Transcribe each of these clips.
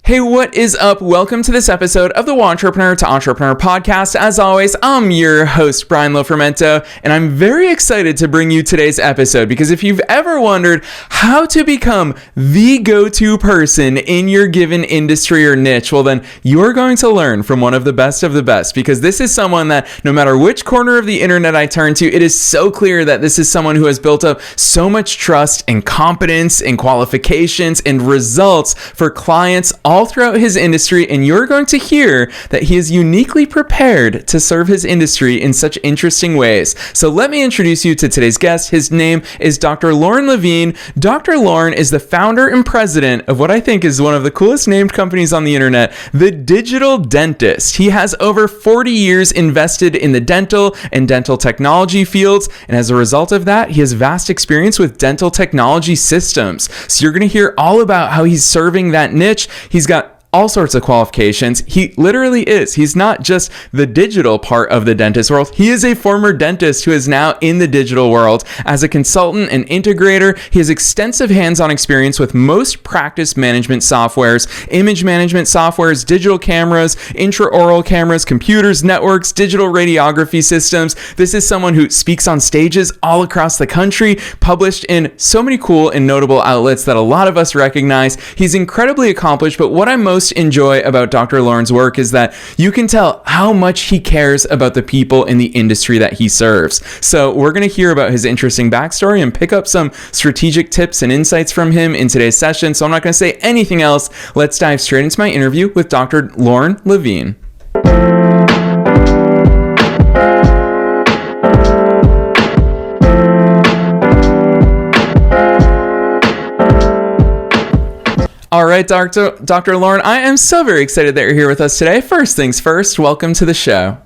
Hey, what is up? Welcome to this episode of the Entrepreneur to Entrepreneur podcast. As always, I'm your host, Brian Lofermento, and I'm very excited to bring you today's episode because if you've ever wondered how to become the go-to person in your given industry or niche, well then you're going to learn from one of the best because this is someone that no matter which corner of the internet I turn to, it is so clear that this is someone who has built up so much trust and competence and qualifications and results for clients all throughout his industry, and you're going to hear that he is uniquely prepared to serve his industry in such interesting ways. So let me introduce you to today's guest. His name is Dr. Lorne Lavine. Dr. Lorne is the founder and president of what I think is one of the coolest named companies on the internet, The Digital Dentist. He has over 40 years invested in the dental and dental technology fields, and as a result of that, he has vast experience with dental technology systems. So you're going to hear all about how he's serving that niche. He's got all sorts of qualifications. He literally is. He's not just the digital part of the dentist world. He is a former dentist who is now in the digital world. As a consultant and integrator, he has extensive hands-on experience with most practice management softwares, image management softwares, digital cameras, intraoral cameras, computers, networks, digital radiography systems. This is someone who speaks on stages all across the country, published in so many cool and notable outlets that a lot of us recognize. He's incredibly accomplished, but what I'm most enjoy about Dr. Lorne's work is that you can tell how much he cares about the people in the industry that he serves. So we're going to hear about his interesting backstory and pick up some strategic tips and insights from him in today's session. So I'm not going to say anything else. Let's dive straight into my interview with Dr. Lorne Lavine. All right, Dr. Lorne, I am so very excited that you're here with us today. First things first, welcome to the show.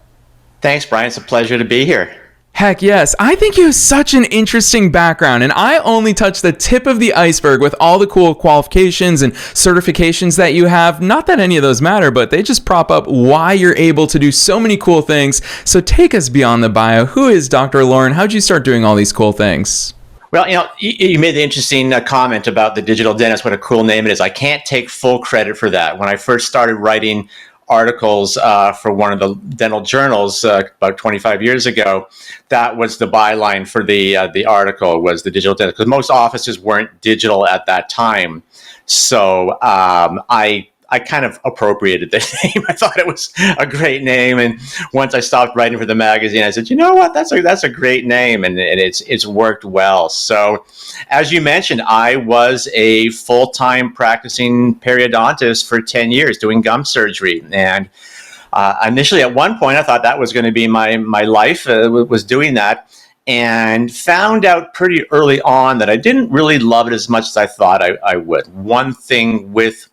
Thanks, Brian. It's a pleasure to be here. Heck yes. I think you have such an interesting background, and I only touched the tip of the iceberg with all the cool qualifications and certifications that you have. Not that any of those matter, but they just prop up why you're able to do so many cool things. So take us beyond the bio. Who is Dr. Lorne? How'd you start doing all these cool things? Well, you made the interesting comment about the digital dentist, what a cool name it is. I can't take full credit for that. When I first started writing articles for one of the dental journals about 25 years ago, that was the byline for the article was the digital dentist, because most offices weren't digital at that time. So I kind of appropriated the name. I thought it was a great name, and once I stopped writing for the magazine, I said, you know what, that's a great name, and it's worked well. So, as you mentioned, I was a full-time practicing periodontist for 10 years doing gum surgery, and initially at one point I thought that was going to be my life, was doing that, and found out pretty early on that I didn't really love it as much as I thought I would. One thing with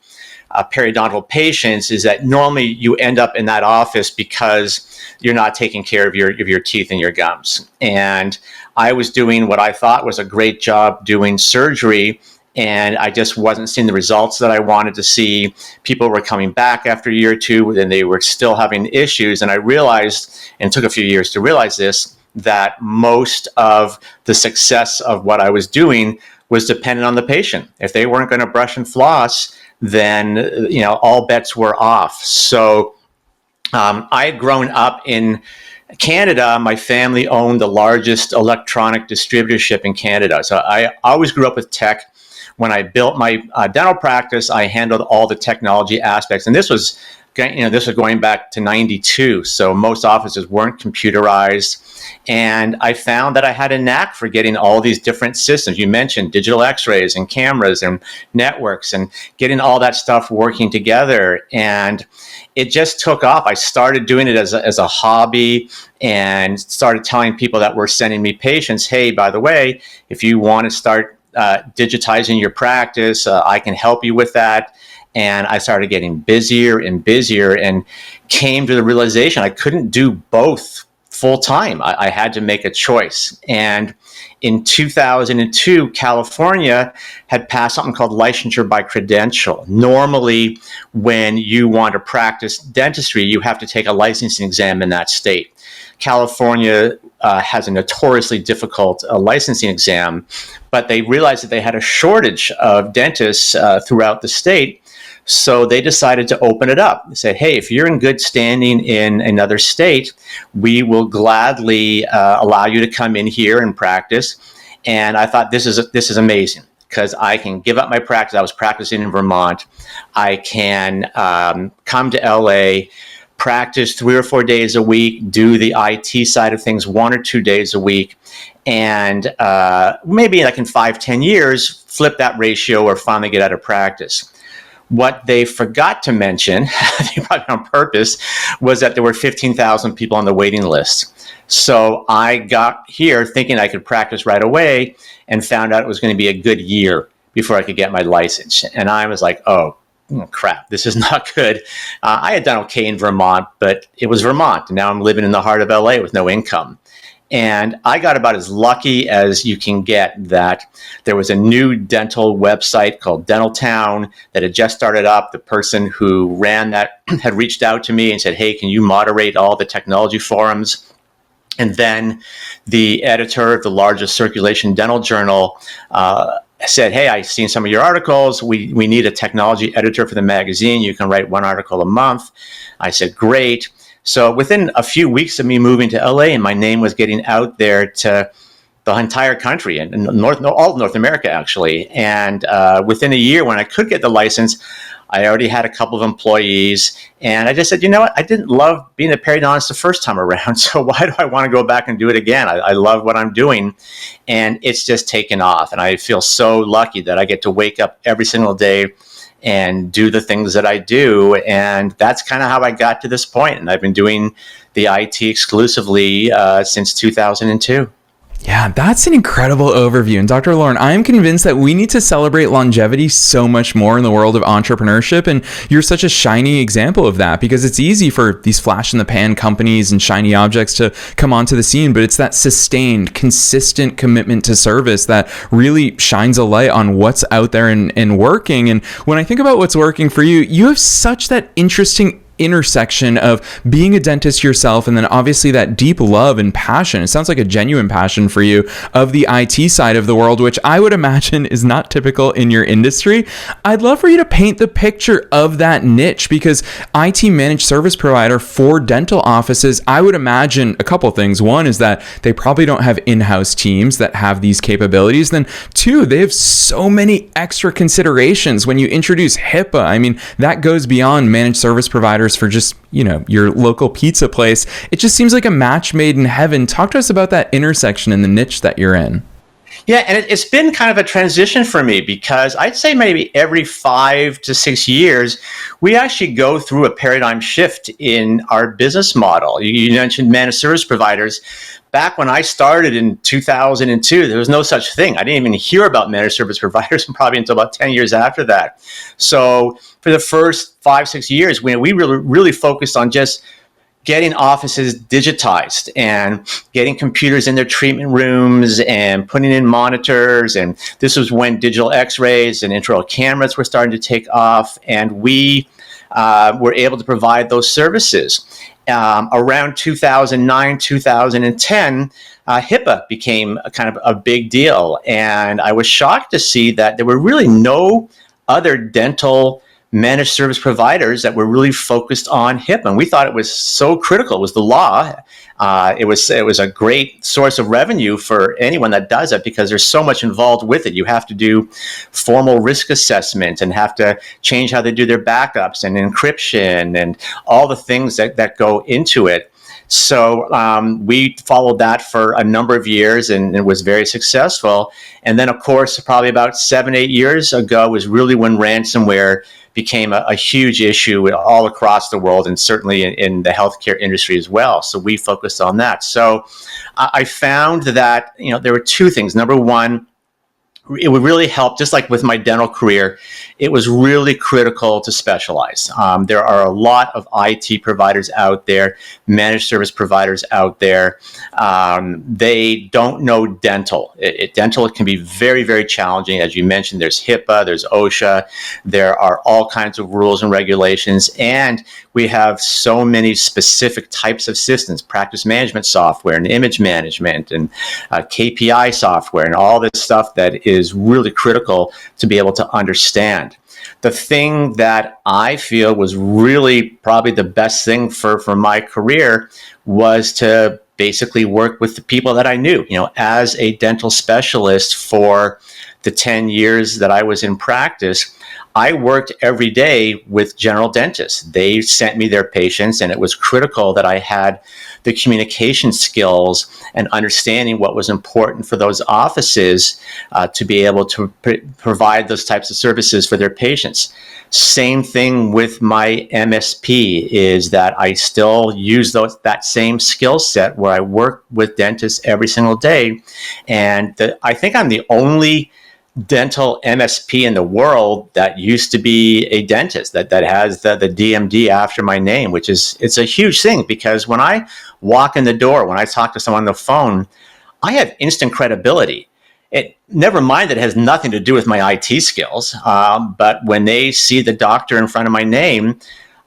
periodontal patients is that normally you end up in that office because you're not taking care of your teeth and your gums. And I was doing what I thought was a great job doing surgery, and I just wasn't seeing the results that I wanted to see. People were coming back after a year or two, and they were still having issues. And I realized, and it took a few years to realize this, that most of the success of what I was doing was dependent on the patient. If they weren't going to brush and floss, then all bets were off. So I had grown up in Canada. My family owned the largest electronic distributorship in Canada. So I always grew up with tech. When I built my dental practice, I handled all the technology aspects. And this was going back to 92. So most offices weren't computerized. And I found that I had a knack for getting all these different systems. You mentioned digital x-rays and cameras and networks and getting all that stuff working together. And it just took off. I started doing it as a hobby and started telling people that were sending me patients, hey, by the way, if you want to start digitizing your practice, I can help you with that. And I started getting busier and busier and came to the realization I couldn't do both full time. I had to make a choice. And in 2002, California had passed something called licensure by credential. Normally, when you want to practice dentistry, you have to take a licensing exam in that state. California has a notoriously difficult licensing exam, but they realized that they had a shortage of dentists throughout the state. So they decided to open it up. They said, hey, if you're in good standing in another state, we will gladly allow you to come in here and practice. And I thought, this is amazing, because I can give up my practice. I was practicing in Vermont. I can come to LA, practice 3 or 4 days a week, do the IT side of things 1 or 2 days a week, and maybe like in 5-10 years, flip that ratio or finally get out of practice. What they forgot to mention, probably on purpose, was that there were 15,000 people on the waiting list. So I got here thinking I could practice right away, and found out it was going to be a good year before I could get my license. And I was like, oh crap, this is not good. I had done okay in Vermont, but it was Vermont. And now I'm living in the heart of LA with no income. And I got about as lucky as you can get that there was a new dental website called Dental Town that had just started up. The person who ran that had reached out to me and said, hey, can you moderate all the technology forums? And then the editor of the largest circulation dental journal said, hey, I've seen some of your articles. We need a technology editor for the magazine. You can write 1 article a month. I said, great. So within a few weeks of me moving to LA, and my name was getting out there to the entire country and all of North America, actually. And within a year, when I could get the license, I already had a couple of employees. And I just said, you know what? I didn't love being a periodontist the first time around. So why do I want to go back and do it again? I love what I'm doing. And it's just taken off. And I feel so lucky that I get to wake up every single day and do the things that I do. And that's kind of how I got to this point. And I've been doing the IT exclusively since 2002. Yeah, that's an incredible overview. And Dr. Lorne, I am convinced that we need to celebrate longevity so much more in the world of entrepreneurship. And you're such a shiny example of that, because it's easy for these flash in the pan companies and shiny objects to come onto the scene. But it's that sustained, consistent commitment to service that really shines a light on what's out there and working. And when I think about what's working for you, you have such that interesting intersection of being a dentist yourself, and then obviously that deep love and passion. It sounds like a genuine passion for you of the IT side of the world, which I would imagine is not typical in your industry. I'd love for you to paint the picture of that niche, because IT managed service provider for dental offices, I would imagine a couple things. One is that they probably don't have in-house teams that have these capabilities. Then 2, they have so many extra considerations when you introduce HIPAA. I mean, that goes beyond managed service providers for just, your local pizza place. It just seems like a match made in heaven. Talk to us about that intersection and the niche that you're in. Yeah, and it's been kind of a transition for me, because I'd say maybe every 5 to 6 years, we actually go through a paradigm shift in our business model. You mentioned managed service providers. Back when I started in 2002, there was no such thing. I didn't even hear about managed service providers probably until about 10 years after that. So for the first 5-6 years, we really focused on just getting offices digitized and getting computers in their treatment rooms and putting in monitors. And this was when digital x-rays and intraoral cameras were starting to take off. And we were able to provide those services. Around 2009, 2010, HIPAA became a kind of a big deal. And I was shocked to see that there were really no other dental managed service providers that were really focused on HIPAA. And we thought it was so critical. It was the law. It was a great source of revenue for anyone that does it, because there's so much involved with it. You have to do formal risk assessment and have to change how they do their backups and encryption and all the things that go into it. So we followed that for a number of years, and it was very successful. And then, of course, probably about 7-8 years ago was really when ransomware became a huge issue all across the world, and certainly in the healthcare industry as well. So we focused on that. So I found that there were 2 things. Number one, it would really help, just like with my dental career, it was really critical to specialize. There are a lot of IT providers out there, managed service providers out there. They don't know dental. Dental can be very, very challenging. As you mentioned, there's HIPAA, there's OSHA, there are all kinds of rules and regulations, and we have so many specific types of systems, practice management software and image management and KPI software and all this stuff that is really critical to be able to understand. the thing that I feel was really probably the best thing for my career was to basically work with the people that I knew. As a dental specialist for the 10 years that I was in practice, I worked every day with general dentists. They sent me their patients, and it was critical that I had the communication skills and understanding what was important for those offices to be able to provide those types of services for their patients. Same thing with my MSP is that I still use that same skill set where I work with dentists every single day. And I think I'm the only dental MSP in the world that used to be a dentist that has the DMD after my name, it's a huge thing, because when I walk in the door, when I talk to someone on the phone, I have instant credibility. Never mind that it has nothing to do with my IT skills, but when they see the doctor in front of my name,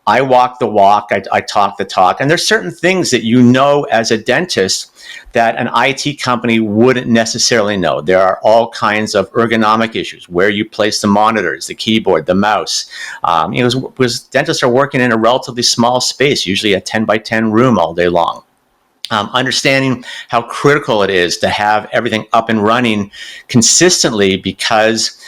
I walk the walk, I talk the talk. And there's certain things that as a dentist that an IT company wouldn't necessarily know. There are all kinds of ergonomic issues, where you place the monitors, the keyboard, the mouse. Because dentists are working in a relatively small space, usually a 10 by 10 room all day long. Understanding how critical it is to have everything up and running consistently, because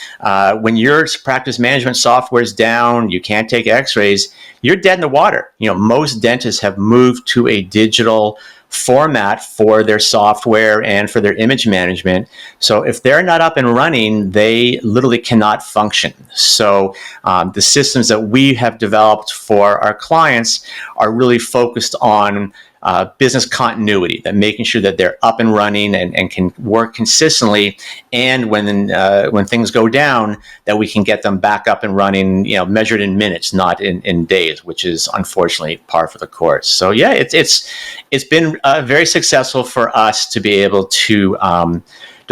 when your practice management software is down, you can't take x-rays, you're dead in the water. Most dentists have moved to a digital format for their software and for their image management. So if they're not up and running, they literally cannot function. So the systems that we have developed for our clients are really focused on business continuity, that making sure that they're up and running and can work consistently, and when things go down, that we can get them back up and running, measured in minutes, not in days, which is unfortunately par for the course. So yeah, it's been very successful for us to be able to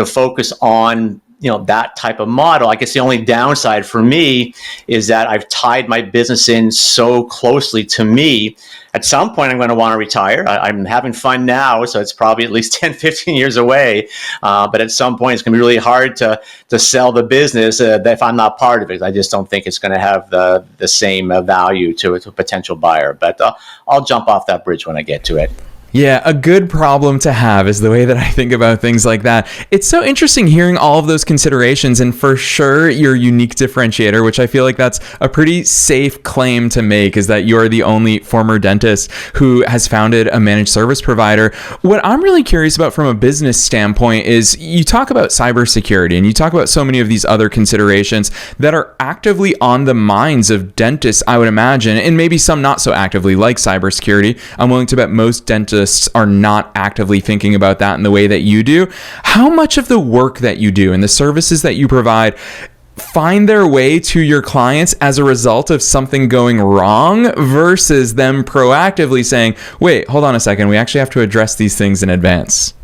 focus on that type of model. I guess the only downside for me is that I've tied my business in so closely to me. At some point, I'm going to want to retire. I'm having fun now, so it's probably at least 10, 15 years away. But at some point, it's going to be really hard to sell the business if I'm not part of it. I just don't think it's going to have the same value to a potential buyer. But I'll jump off that bridge when I get to it. Yeah, a good problem to have is the way that I think about things like that. It's so interesting hearing all of those considerations, and for sure your unique differentiator, which I feel like that's a pretty safe claim to make, is that you're the only former dentist who has founded a managed service provider. What I'm really curious about from a business standpoint is you talk about cybersecurity and you talk about so many of these other considerations that are actively on the minds of dentists, I would imagine, and maybe some not so actively, like cybersecurity. I'm willing to bet most dentists are not actively thinking about that in the way that you do. How much of the work that you do and the services that you provide find their way to your clients as a result of something going wrong versus them proactively saying, wait, hold on a second, we actually have to address these things in advance?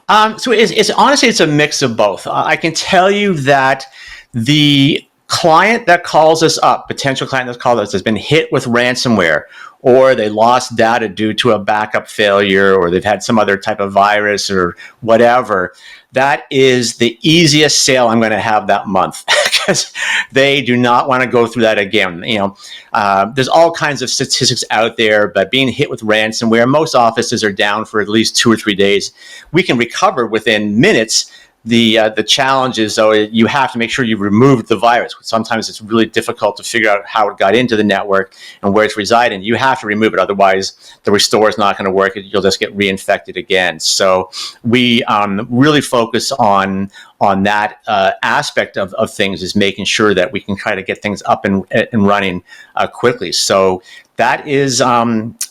So it's honestly, it's a mix of both. I can tell you that the client that calls us up, potential client that calls us, has been hit with ransomware, or they lost data due to a backup failure, or they've had some other type of virus or whatever. That is the easiest sale I'm going to have that month, because they do not want to go through that again. There's all kinds of statistics out there, but being hit with ransomware, most offices are down for at least 2 or 3 days. We can recover within minutes. The challenge is, though, you have to make sure you've removed the virus. Sometimes it's really difficult to figure out how it got into the network and where it's residing. You have to remove it, otherwise the restore is not going to work. You'll just get reinfected again. So we really focus on that aspect of things, is making sure that we can try to get things up and running quickly. So that is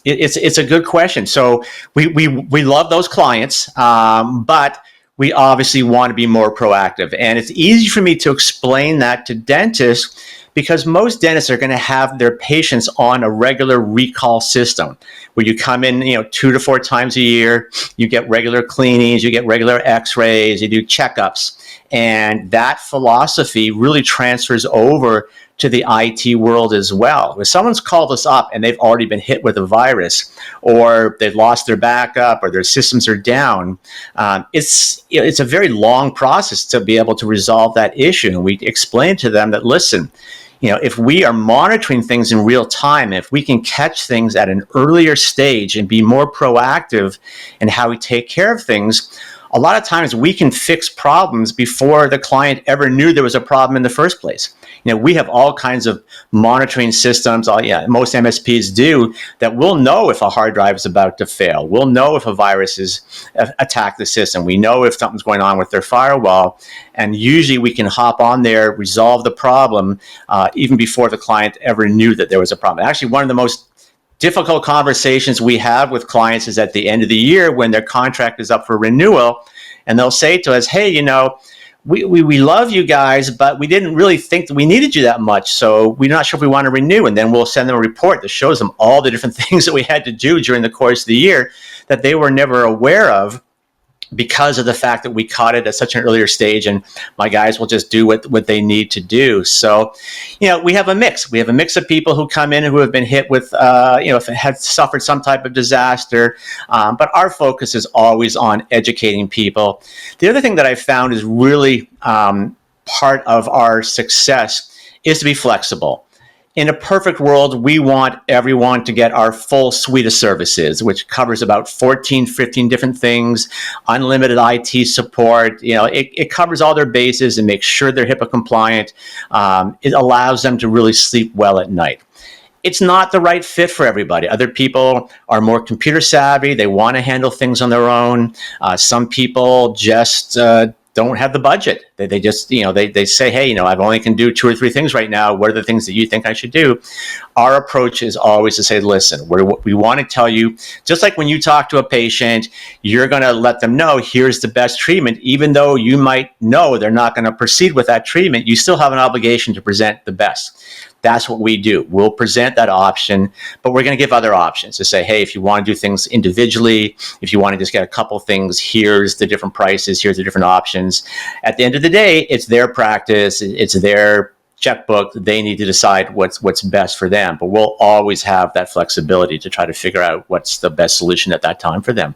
it's a good question. So we love those clients, but we obviously want to be more proactive. And it's easy for me to explain that to dentists, because most dentists are going to have their patients on a regular recall system where you come in, 2 to 4 times a year, you get regular cleanings, you get regular x-rays, you do checkups. And that philosophy really transfers over to the IT world as well. If someone's called us up and they've already been hit with a virus, or they've lost their backup, or their systems are down, it's a very long process to be able to resolve that issue. And we explain to them that, listen, If we are monitoring things in real time, if we can catch things at an earlier stage and be more proactive in how we take care of things, a lot of times we can fix problems before the client ever knew there was a problem in the first place. We have all kinds of monitoring systems, most MSPs do, that we'll know if a hard drive is about to fail. We'll know if a virus has attacked the system. We know if something's going on with their firewall. And usually we can hop on there, resolve the problem, even before the client ever knew that there was a problem. Actually, one of the most difficult conversations we have with clients is at the end of the year when their contract is up for renewal, and they'll say to us, hey, we love you guys, but we didn't really think that we needed you that much, so we're not sure if we want to renew. And then we'll send them a report that shows them all the different things that we had to do during the course of the year that they were never aware of, because of the fact that we caught it at such an earlier stage, and my guys will just do what they need to do. So, we have a mix. We have a mix of people who come in who have been hit with, if it had suffered some type of disaster. But our focus is always on educating people. The other thing that I found is really part of our success is to be flexible. In a perfect world, we want everyone to get our full suite of services, which covers about 14, 15 different things, unlimited IT support. It covers all their bases and makes sure they're HIPAA compliant. It allows them to really sleep well at night. It's not the right fit for everybody. Other people are more computer savvy. They want to handle things on their own. Some people just don't have the budget. They just, they say, hey, I only can do 2 or 3 things right now. What are the things that you think I should do? Our approach is always to say, listen, we want to tell you, just like when you talk to a patient, you're going to let them know, here's the best treatment. Even though you might know they're not going to proceed with that treatment, you still have an obligation to present the best. That's what we do. We'll present that option, but we're going to give other options to say, hey, if you want to do things individually, if you want to just get a couple things, here's the different prices, here's the different options. At the end of the day, it's their practice, it's their checkbook. They need to decide what's best for them, but we'll always have that flexibility to try to figure out what's the best solution at that time for them.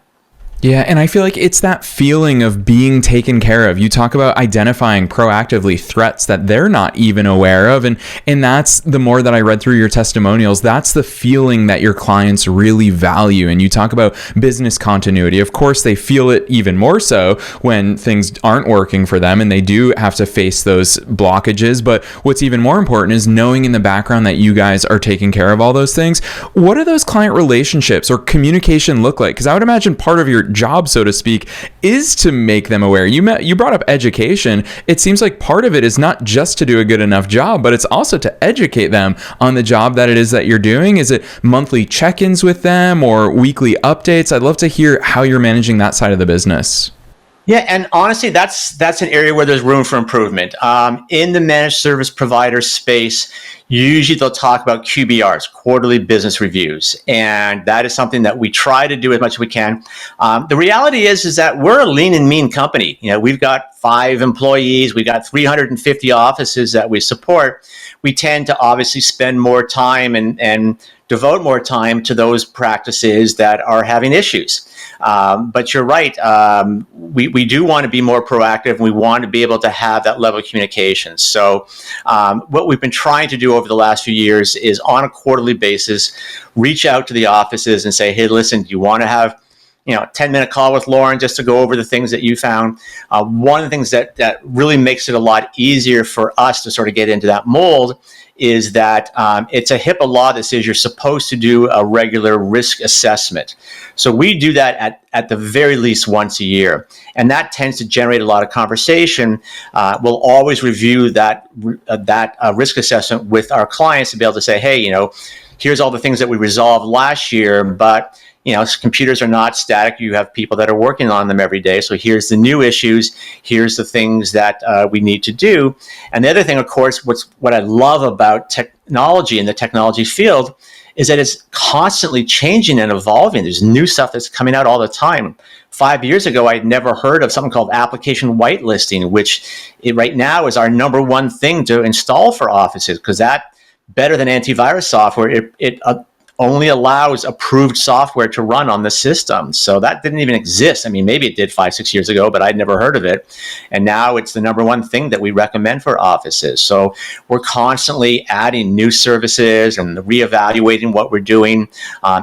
Yeah, and I feel like it's that feeling of being taken care of. You talk about identifying proactively threats that they're not even aware of. And that's, the more that I read through your testimonials, that's the feeling that your clients really value. And you talk about business continuity. Of course, they feel it even more so when things aren't working for them and they do have to face those blockages. But what's even more important is knowing in the background that you guys are taking care of all those things. What do those client relationships or communication look like? Because I would imagine part of your job, so to speak, is to make them aware. You brought up education. It seems like part of it is not just to do a good enough job, but it's also to educate them on the job that it is that you're doing. Is it monthly check-ins with them or weekly updates? I'd love to hear how you're managing that side of the business. Yeah, and honestly, that's an area where there's room for improvement. In the managed service provider space, usually they'll talk about QBRs, quarterly business reviews, and that is something that we try to do as much as we can. The reality is that we're a lean and mean company. We've got 5 employees, we've got 350 offices that we support. We tend to obviously spend more time and devote more time to those practices that are having issues. But you're right. We do want to be more proactive, and we want to be able to have that level of communication. So what we've been trying to do over the last few years is on a quarterly basis, reach out to the offices and say, hey, listen, do you want to have a 10-minute call with Lorne just to go over the things that you found? One of the things that really makes it a lot easier for us to sort of get into that mold is that it's a HIPAA law that says you're supposed to do a regular risk assessment. So we do that at the very least once a year, and that tends to generate a lot of conversation. We'll always review that risk assessment with our clients to be able to say, hey, here's all the things that we resolved last year, but computers are not static. You have people that are working on them every day. So here's the new issues. Here's the things that we need to do. And the other thing, of course, what I love about technology in the technology field is that it's constantly changing and evolving. There's new stuff that's coming out all the time. 5 years ago, I'd never heard of something called application whitelisting, which right now is our number one thing to install for offices, because that, better than antivirus software, it only allows approved software to run on the system. So that didn't even exist. I mean, maybe it did 5-6 years ago, but I'd never heard of it. And now it's the number one thing that we recommend for offices. So we're constantly adding new services and reevaluating what we're doing.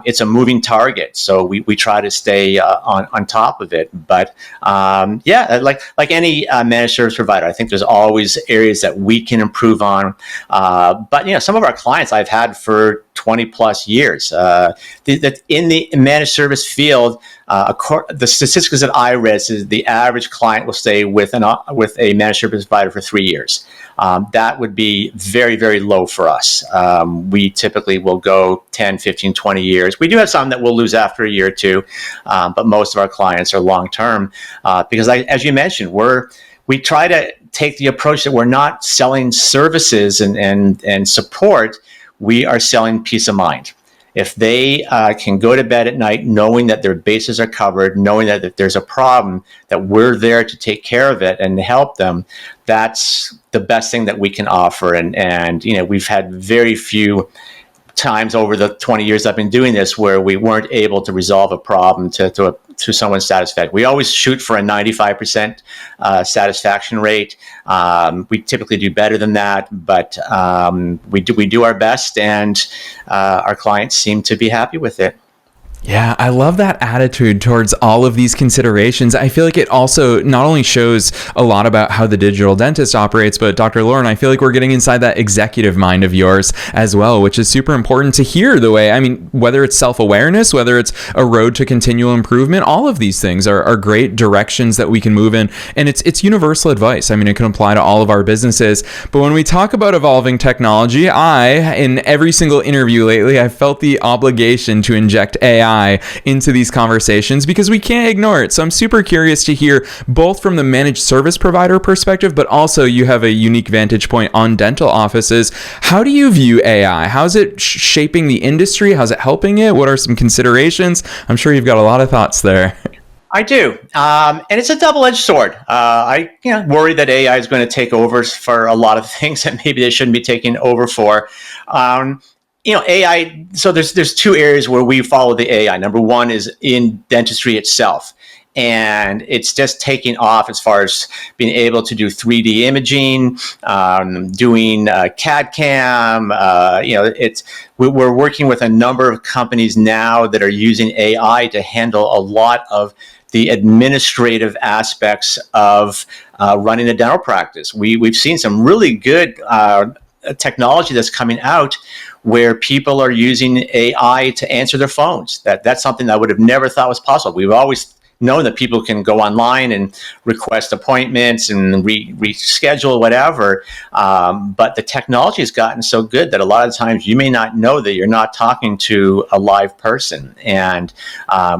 It's a moving target, so we try to stay on top of it. But like any managed service provider, I think there's always areas that we can improve on. But some of our clients I've had for 20 plus years. That in the managed service field, the statistics that I read is the average client will stay with a managed service provider for 3 years. That would be very, very low for us. We typically will go 10, 15, 20 years. We do have some that we'll lose after a year or two, but most of our clients are long-term because, as you mentioned, we try to take the approach that we're not selling services and support. We are selling peace of mind. If they can go to bed at night knowing that their bases are covered, knowing that if there's a problem, that we're there to take care of it and to help them, that's the best thing that we can offer. And we've had very few times over the 20 years I've been doing this where we weren't able to resolve a problem to someone's satisfaction. We always shoot for a 95% satisfaction rate. We typically do better than that, but we do our best, and our clients seem to be happy with it. Yeah, I love that attitude towards all of these considerations. I feel like it also not only shows a lot about how the digital dentist operates, but Dr. Lorne, I feel like we're getting inside that executive mind of yours as well, which is super important to hear the way, whether it's self-awareness, whether it's a road to continual improvement, all of these things are great directions that we can move in. And it's universal advice. It can apply to all of our businesses. But when we talk about evolving technology, in every single interview lately, I've felt the obligation to inject AI into these conversations because we can't ignore it. So I'm super curious to hear both from the managed service provider perspective, but also you have a unique vantage point on dental offices. How do you view AI? How's it shaping the industry? How's it helping it? What are some considerations? I'm sure you've got a lot of thoughts there. I do. And it's a double-edged sword. I worry that AI is going to take over for a lot of things that maybe they shouldn't be taking over for. AI, so there's two areas where we follow the AI. Number one is in dentistry itself. And it's just taking off as far as being able to do 3D imaging, doing CAD CAM. We're working with a number of companies now that are using AI to handle a lot of the administrative aspects of running a dental practice. We've seen some really good technology that's coming out where people are using AI to answer their phones. That's something I would have never thought was possible. We've always known that people can go online and request appointments and reschedule whatever, but the technology has gotten so good that a lot of times you may not know that you're not talking to a live person. And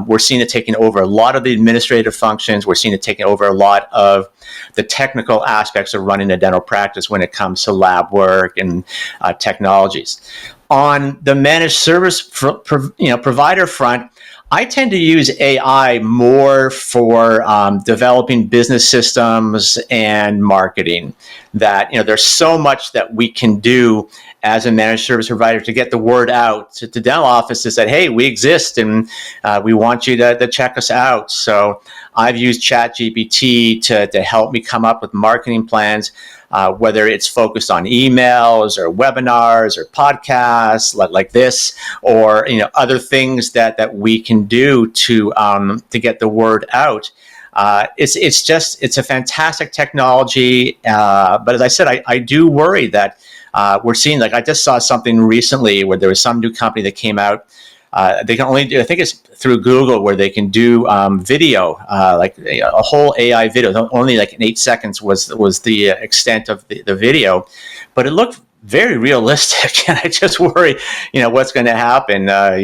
we're seeing it taking over a lot of the administrative functions. We're seeing it taking over a lot of the technical aspects of running a dental practice when it comes to lab work and technologies. On the managed service provider front, I tend to use AI more for developing business systems and marketing. That there's so much that we can do as a managed service provider to get the word out to dental offices that, hey, we exist and we want you to check us out. So I've used ChatGPT to help me come up with marketing plans, whether it's focused on emails or webinars or podcasts like this, or other things that we can do to get the word out. It's a fantastic technology, but as I said, I do worry that we're seeing, like I just saw something recently where there was some new company that came out. They can only do, I think it's through Google, where they can do video, like a whole AI video. Only like in 8 seconds was the extent of the video, but it looked very realistic, and I just worry, what's going to happen. Are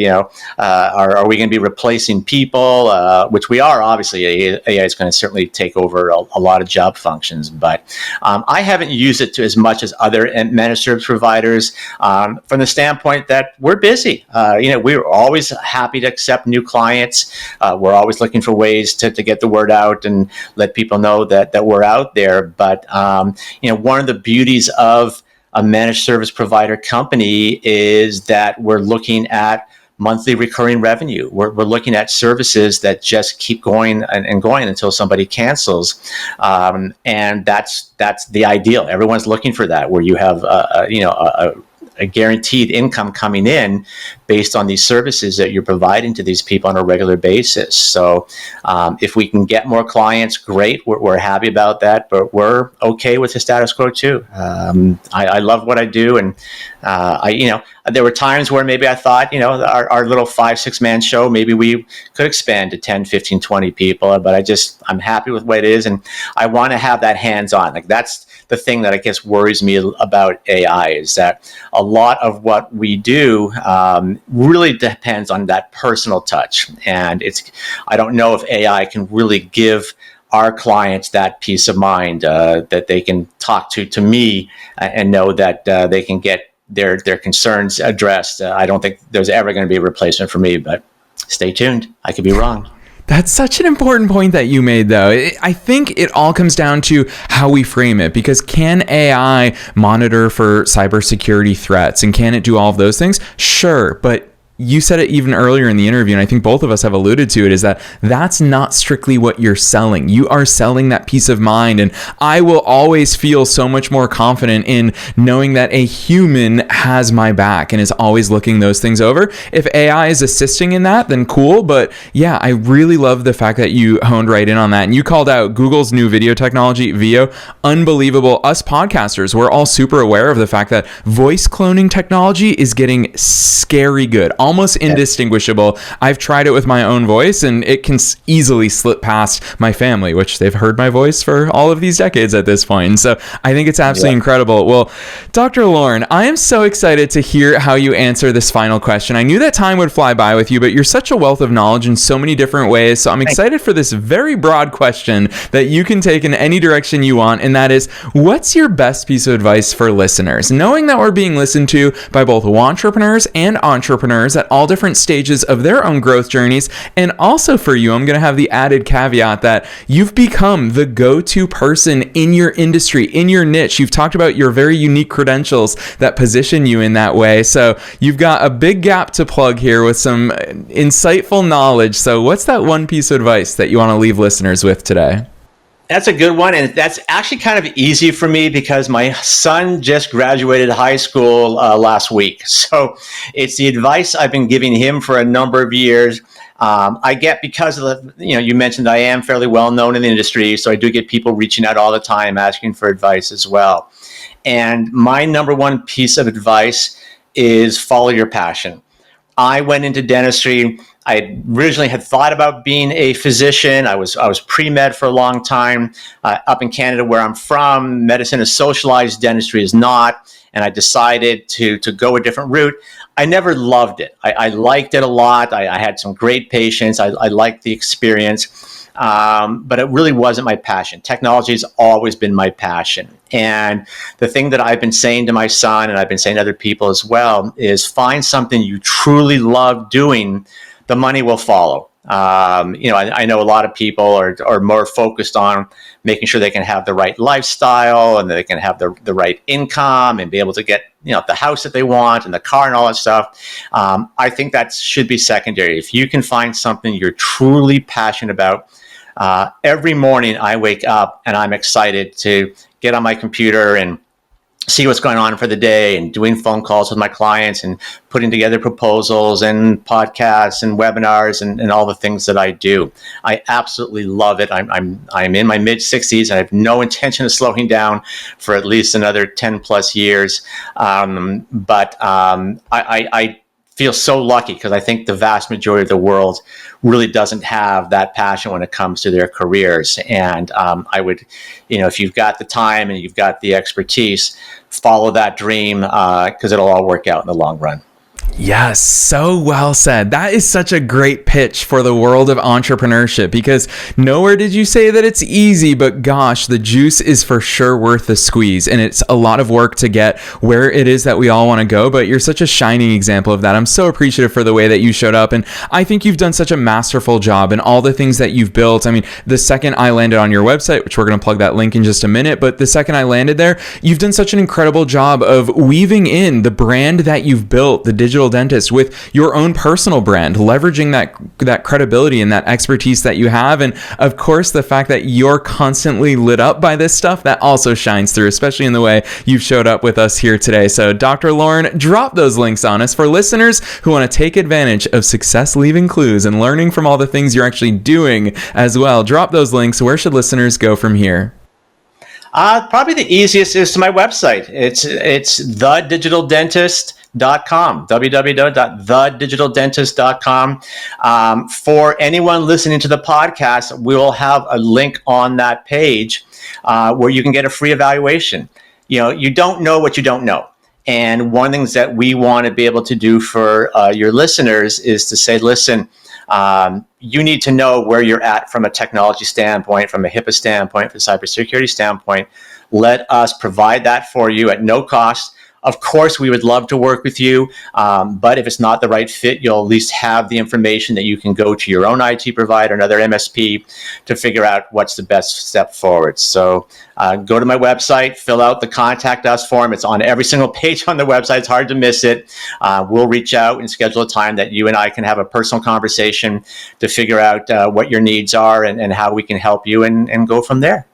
we going to be replacing people? Which we are, obviously. AI is going to certainly take over a lot of job functions, but I haven't used it as much as other managed service providers from the standpoint that we're busy. We're always happy to accept new clients. We're always looking for ways to get the word out and let people know that we're out there. But one of the beauties of a managed service provider company is that we're looking at monthly recurring revenue. We're looking at services that just keep going and going until somebody cancels. And that's the ideal. Everyone's looking for that, where you have a guaranteed income coming in based on these services that you're providing to these people on a regular basis. So if we can get more clients, great. We're happy about that, but we're okay with the status quo too. I love what I do. And there were times where maybe I thought, our little 5-6 man show, maybe we could expand to 10, 15, 20 people, but I'm happy with what it is. And I want to have that hands-on. Like, that's the thing that I guess worries me about AI, is that a lot of what we do really depends on that personal touch. And I don't know if AI can really give our clients that peace of mind that they can talk to me and know that they can get their concerns addressed. I don't think there's ever going to be a replacement for me, but stay tuned. I could be wrong. That's such an important point that you made, though. I think it all comes down to how we frame it, because can AI monitor for cybersecurity threats, and can it do all of those things? Sure, but you said it even earlier in the interview, and I think both of us have alluded to it, is that that's not strictly what you're selling. You are selling that peace of mind, and I will always feel so much more confident in knowing that a human has my back and is always looking those things over. If AI is assisting in that, then cool, but yeah, I really love the fact that you honed right in on that, and you called out Google's new video technology, Veo. Unbelievable. Us podcasters, we're all super aware of the fact that voice cloning technology is getting scary good, almost indistinguishable. I've tried it with my own voice, and it can easily slip past my family, which they've heard my voice for all of these decades at this point. And so I think it's absolutely incredible. Well, Dr. Lorne, I am so excited to hear how you answer this final question. I knew that time would fly by with you, but you're such a wealth of knowledge in so many different ways. So I'm excited for this very broad question that you can take in any direction you want. And that is, what's your best piece of advice for listeners? Knowing that we're being listened to by both entrepreneurs and entrepreneurs at all different stages of their own growth journeys. And also for you, I'm going to have the added caveat that you've become the go-to person in your industry, in your niche. You've talked about your very unique credentials that position you in that way. So you've got a big gap to plug here with some insightful knowledge. So what's that one piece of advice that you want to leave listeners with today? That's a good one, and that's actually kind of easy for me because my son just graduated high school last week. So it's the advice I've been giving him for a number of years. I get, because of you mentioned I am fairly well known in the industry, so I do get people reaching out all the time asking for advice as well. And my number one piece of advice is follow your passion. I went into dentistry. I originally had thought about being a physician. I was pre-med for a long time. Up in Canada, where I'm from, medicine is socialized, dentistry is not. And I decided to go a different route. I never loved it. I liked it a lot. I had some great patients. I liked the experience. But it really wasn't my passion. Technology has always been my passion. And the thing that I've been saying to my son, and I've been saying to other people as well, is find something you truly love doing. The money will follow. I know a lot of people are more focused on making sure they can have the right lifestyle and they can have the right income and be able to get the house that they want and the car and all that stuff. I think that should be secondary. If you can find something you're truly passionate about, every morning I wake up and I'm excited to get on my computer and see what's going on for the day, and doing phone calls with my clients and putting together proposals and podcasts and webinars and all the things that I do. I absolutely love it. I'm in my mid 60s and I have no intention of slowing down for at least another 10 plus years. But I feel so lucky because I think the vast majority of the world really doesn't have that passion when it comes to their careers. And I would, if you've got the time and you've got the expertise, follow that dream because it'll all work out in the long run. Yes, so well said. That is such a great pitch for the world of entrepreneurship, because nowhere did you say that it's easy, but gosh, the juice is for sure worth the squeeze. And it's a lot of work to get where it is that we all want to go, but you're such a shining example of that. I'm so appreciative for the way that you showed up. And I think you've done such a masterful job in all the things that you've built. I mean, the second I landed on your website, which we're going to plug that link in just a minute, but the second I landed there, you've done such an incredible job of weaving in the brand that you've built, the digital digital dentist with your own personal brand, leveraging that credibility and that expertise that you have. And of course, the fact that you're constantly lit up by this stuff, that also shines through, especially in the way you've showed up with us here today. So Dr. Lorne, drop those links on us for listeners who want to take advantage of success leaving clues and learning from all the things you're actually doing as well. Drop those links. Where should listeners go from here? Probably the easiest is to my website. It's thedigitalDentist.com, www.thedigitalDentist.com. For anyone listening to the podcast, we will have a link on that page where you can get a free evaluation. You don't know what you don't know. And one of the things that we want to be able to do for your listeners is to say, listen, you need to know where you're at from a technology standpoint, from a HIPAA standpoint, from a cybersecurity standpoint. Let us provide that for you at no cost. Of course, we would love to work with you, but if it's not the right fit, you'll at least have the information that you can go to your own IT provider, another MSP, to figure out what's the best step forward. So go to my website, fill out the Contact Us form. It's on every single page on the website. It's hard to miss it. We'll reach out and schedule a time that you and I can have a personal conversation to figure out what your needs are and how we can help you and go from there.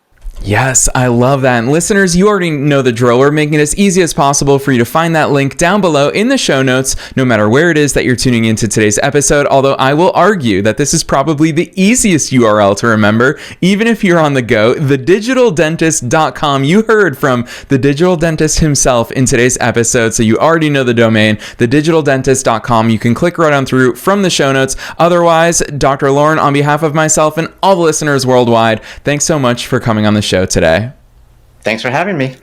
Yes, I love that. And listeners, you already know the drill. We're making it as easy as possible for you to find that link down below in the show notes, no matter where it is that you're tuning into today's episode. Although I will argue that this is probably the easiest URL to remember, even if you're on the go. ThedigitalDentist.com. You heard from the digital dentist himself in today's episode, so you already know the domain. ThedigitalDentist.com. You can click right on through from the show notes. Otherwise, Dr. Lorne, on behalf of myself and all the listeners worldwide, thanks so much for coming on the show today. Thanks for having me.